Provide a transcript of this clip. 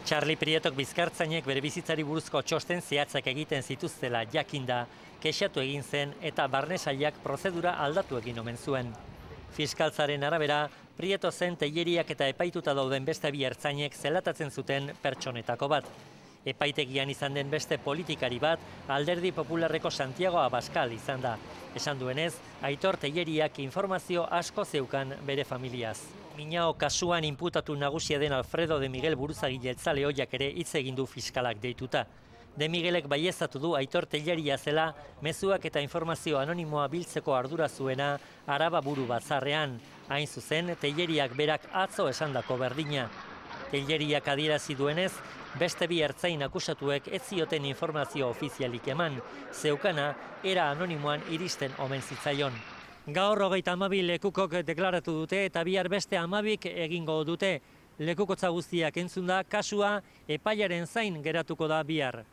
Txarli Prietok bizkartzainek bere bizitzari buruzko txosten zehatzak egiten zituztela jakinda, kexatu egin zen eta barne sailak prozedura aldatu egin omen zuen. Fiskaltzaren arabera, Prieto zen teileriak eta epaituta dauden beste bi ertzainek zelatatzen zuten pertsonetako bat. Epaitegian izan den beste politikari bat, Alderdi Popularreko Santiago Abascal izan da. Esan duenez, Aitor Teileriak informazio asko zeukan bere familiaz. Miñao kasuan inputatu nagusia den Alfredo de Miguel buruzagile jeltzale ohiak ere hitz egin du fiskalak deituta. De Miguelek baieztatu du Aitor Teileria zela mezuak eta informazio anonimoa biltzeko ardura zuena Araba Buru Batzarrean. Hain zuzen, Teileriak berak atzo esandako berdina. Teileriak adierazi duenez, beste bi ertzain akusatuek ez zioten informazio ofizialik eman, zeukana era anonimoan iristen omen zitzaion. Gaur 32 lekukok deklaratu dute eta bihar beste 12 egingo dute. Lekukotza guztiak entzunda, kasua epaiaren zain geratuko da bihar.